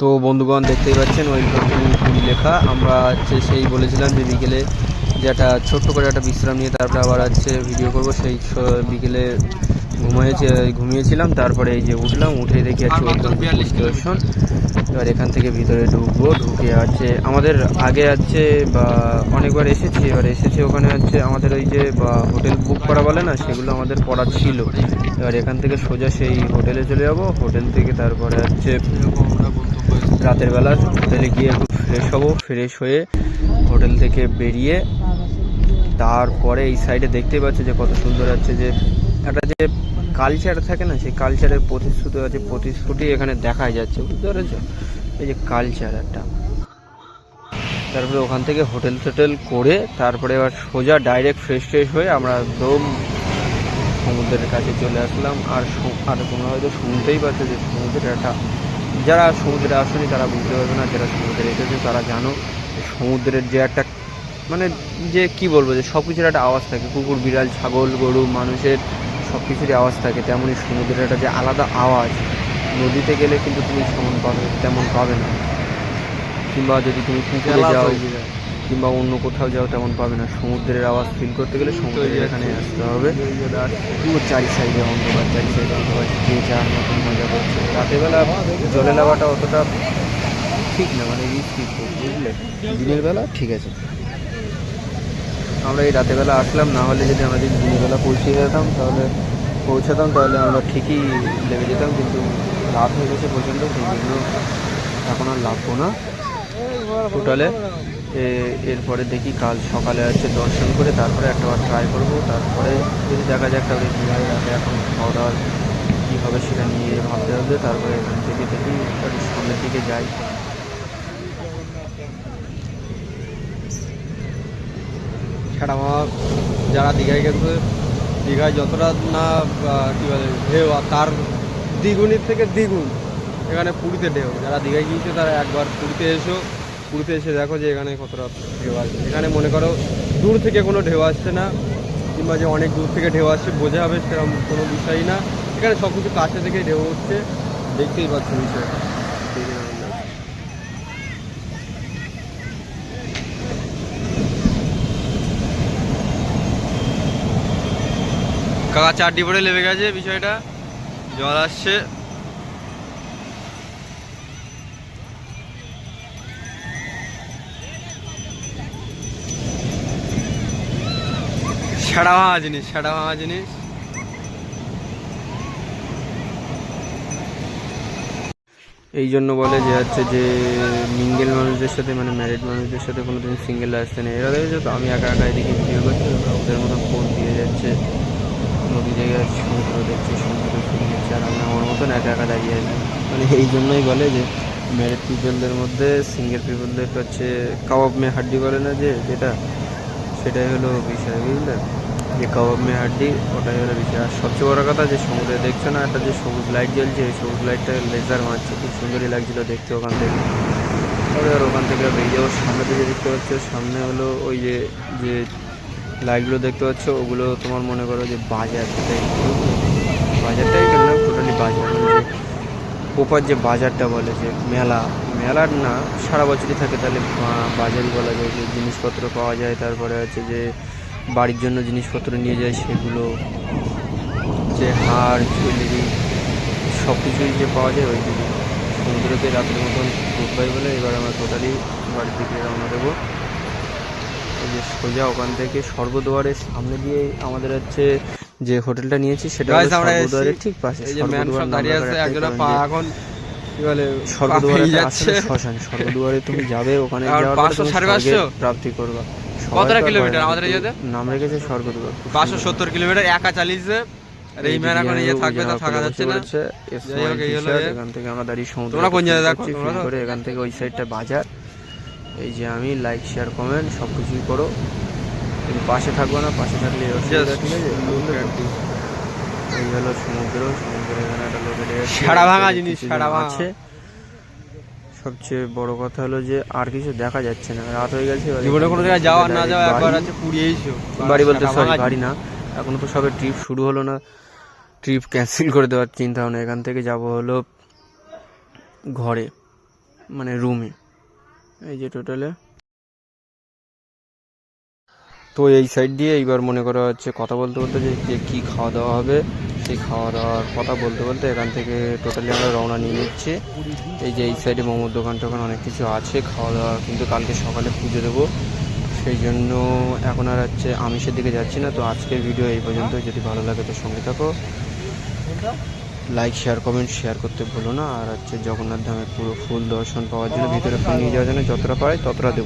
তো বন্ধুগণ দেখতেই পাচ্ছেন ওয়েলকাম টু পুরী লেখা। আমরা সেই বলেছিলাম যে বিকেলে যে একটা ছোট্ট করে একটা বিশ্রাম নিয়ে তারপরে আবার ভিডিও করব। সেই বিকেলে ঘুমিয়েছিলাম, তারপরে এই যে উঠলাম, উঠে দেখি ওয়েলকাম টু পুরী স্টেশন। এবার এখান থেকে ভিতরে ঢুকবো, ঢুকে আমাদের আগে বা অনেকবার এসেছি, এবার এসেছি ওখানে আমাদের ওই যে বা হোটেল বুক করা বলে না, সেগুলো আমাদের করা ছিল। এবার এখান থেকে সোজা সেই হোটেলে চলে যাবো। হোটেল থেকে তারপরে রাতের বেলা হোটেলে গিয়ে একটু ফ্রেশ হবো, ফ্রেশ হয়ে হোটেল থেকে বেরিয়ে তারপরে এই সাইডে দেখতেই পাচ্ছি যে কত সুন্দর যে একটা যে কালচার থাকে না, সেই কালচারের প্রতিশ্রুতি এখানে দেখা যাচ্ছে, বুঝতে পেরেছো? এই যে কালচার একটা। তারপরে ওখান থেকে হোটেল করে তারপরে এবার সোজা ডাইরেক্ট ফ্রেশ হয়ে আমরা একদম সমুদ্রের কাছে চলে আসলাম। আর তোমরা হয়তো শুনতেই পাচ্ছ যে সমুদ্রের একটা, যারা সমুদ্রে আসেনি তারা বুঝতে পারবে না, যারা সমুদ্রে এসেছে তারা জানো সমুদ্রের যে একটা মানে যে কি বলবো, যে সব কিছুর একটা আওয়াজ থাকে, কুকুর বিড়াল ছাগল গরু মানুষের সব কিছুরই আওয়াজ থাকে, তেমনই সমুদ্রের একটা যে আলাদা আওয়াজ নদীতে গেলে কিন্তু তুমি তেমন পাবে না, কিংবা যদি তুমি পুকুরে যাও কিংবা অন্য কোথাও যাও তেমন পাবে না। সমুদ্রের আওয়াজ ফিল করতে গেলে সমুদ্রের এখানে আসতে হবে। পুরো চারি সাইডে অন্ধকার, যে যার মতন মজা করছে। রাতের বেলা জলে নামাটা অতটা ঠিক না, মানে রিস্কি, বুঝলে? দিনের বেলা ঠিক আছে। আমরা এই রাতের বেলা আসলাম, না হলে যদি আমরা যদি দিনের বেলা পৌঁছাতাম তাহলে আমরা ঠিকই লেগে যেতাম, কিন্তু রাত হয়ে গেছে পর্যন্ত, সেই জন্য এখন আর লাভবো না টোটালে। এরপরে দেখি কাল সকালে দর্শন করে তারপরে একটাবার ট্রাই করবো, তারপরে যদি দেখা যায় একটা রাতে এখন খাওয়া দাওয়ার কী হবে সেটা নিয়ে ভাবতে হবে। তারপরে এখান থেকে দেখি সামনের দিকে যাই। ছাড়া যারা দীঘায় গেছে, দীঘায় যতটা না কী বলে ঢেউ, তার দ্বিগুণের থেকে দ্বিগুণ এখানে পুরীতে ঢেউ। যারা দীঘায় গিয়েছে তারা একবার পুরীতে এসে দেখো যে এখানে কতটা ঢেউ আসছে। এখানে মনে করো দূর থেকে কোনো ঢেউ আসছে না, কিংবা যে অনেক দূর থেকে ঢেউ আসছে বোঝা হবে সেরকম কোনো বিষয়ই না। এখানে সব কিছু কাছে থেকেই ঢেউ হচ্ছে, দেখতেই পাচ্ছ বিষয়টা। কাকা 4 ডিপোটে লেবে গেছে বিষয়টা, জল আসছে। সেটা ভাঙা জিনিস। এই জন্য বলে যে মিঙ্গেল মানুষদের সাথে, মানে ম্যারিড মানুষদের সাথে কোনোদিন সিঙ্গেল আসতে নেই। এরা দেখেছো তো, আমি একা এদিকে ভিডিও করছি, ওদের মতো ফোন দিয়ে যাচ্ছে, নদী জায়গায় সমুদ্র দেখছে, সমুদ্র ফিরে যাচ্ছে, আর আমি আমার মতন একা দাঁড়িয়ে আছি। মানে এই জন্যই বলে যে ম্যারিড পিপলদের মধ্যে সিঙ্গেল পিপলদের কাবাব মে হাড্ডি বলে না, যেটা সেটাই হলো বিষয়, বুঝলে? যে কাবাব মে হাড্ডি, ওটাই হলো বিষয়। আর সবচেয়ে বড় কথা যে সমুদ্রে দেখছো না একটা যে সবুজ লাইট জ্বলছে, এই সবুজ লাইটটা লেজার মারছে, খুব সুন্দরই লাগছিলো দেখতে ওখান থেকে। তবে আর ওখান থেকে বেরিয়ে যাওয়ার সামনে দিকে দেখতে পাচ্ছ, সামনে হলো ওই যে যে লাইটগুলো দেখতে পাচ্ছ, ওগুলো তোমার মনে করো যে বাজার টাইপের না, টোটালি বাজার, মানে যে প্রপার যে বাজারটা বলে, যে মেলার না, সারা বছরই থাকে, তাহলে বাজারই বলা যায়। যে জিনিসপত্র পাওয়া যায়, তারপরে যে বাড়ির জন্য জিনিসপত্র নিয়ে যায় সেগুলো, যে হার জুয়েলারি সব কিছুই যে পাওয়া যায় ওই দিকে। সমুদ্রতে রাতের মতন ঢুকবাই বলে এবার আমরা টোটালি বাড়ির দিকে রওনা দেবো। এই যে সোজা ওখান থেকে স্বর্গদুয়ারের সামনে দিয়ে আমাদের যে হোটেলটা নিয়েছি সেটা স্বর্গদুয়ারের ঠিক পাশে। শ্মশান, স্বর্গদুয়ারে তুমি যাবে, ওখানে প্রাপ্তি করবা। কতটা কিলোমিটার আমাদের নাম রেখেছে স্বর্গদুয়ার, 570 কিলোমিটার, একা চালিয়েছে। আর এই ম্যান এখন থাকবে, তা থাকা যাচ্ছে না। এখান থেকে আমরা দাঁড়িয়ে সমুদ্র কোন জায়গায় দেখো করে, এখান থেকে ওই সাইডটা বাজার। এই যে আমি লাইক শেয়ার কমেন্ট সব কিছুই করো, কিন্তু পাশে থাকবো না, পাশে থাকলে ঠিক আছে। এই হলো সমুদ্রের এখানে একটা লোকের সারা ভাঙা জিনিস আছে। সবচেয়ে বড় কথা হলো যে আর কিছু দেখা যাচ্ছে না, রাত হয়ে গেছে। কোনো জায়গায় যাওয়া না যাওয়া একবার আছে পুরী এসো বাড়ি বলতে, বাড়ি না, এখনো তো সবে ট্রিপ শুরু হলো না, ট্রিপ ক্যান্সেল করে দেওয়ার চিন্তা ভাবনা। এখান থেকে যাব হলো ঘরে, মানে রুমে। এই যে টোটালে তো এই সাইড দিয়ে এইবার মনে করা হচ্ছে কথা বলতে বলতে যে কী খাওয়া দাওয়া হবে সেই খাওয়া দাওয়ার কথা বলতে বলতে এখান থেকে টোটালি আমরা রওনা নিয়ে নিচ্ছি। এই যে এই সাইডে মোমোর দোকান টোকান অনেক কিছু আছে খাওয়া দাওয়া, কিন্তু কালকে সকালে পুজো দেবো, সেই জন্য এখন আর হচ্ছে আমিষের দিকে যাচ্ছি না। তো আজকের ভিডিও এই পর্যন্ত, যদি ভালো লাগে তো সঙ্গে থাকো, লাইক শেয়ার কমেন্ট শেয়ার করতে ভুলো না। আর হচ্ছে জগন্নাথ ধামের পুরো ফুল দর্শন পাওয়ার জন্য ভিতরে ফুল নিয়ে যাওয়ার জন্য যতটা পারে ততটা দেবো।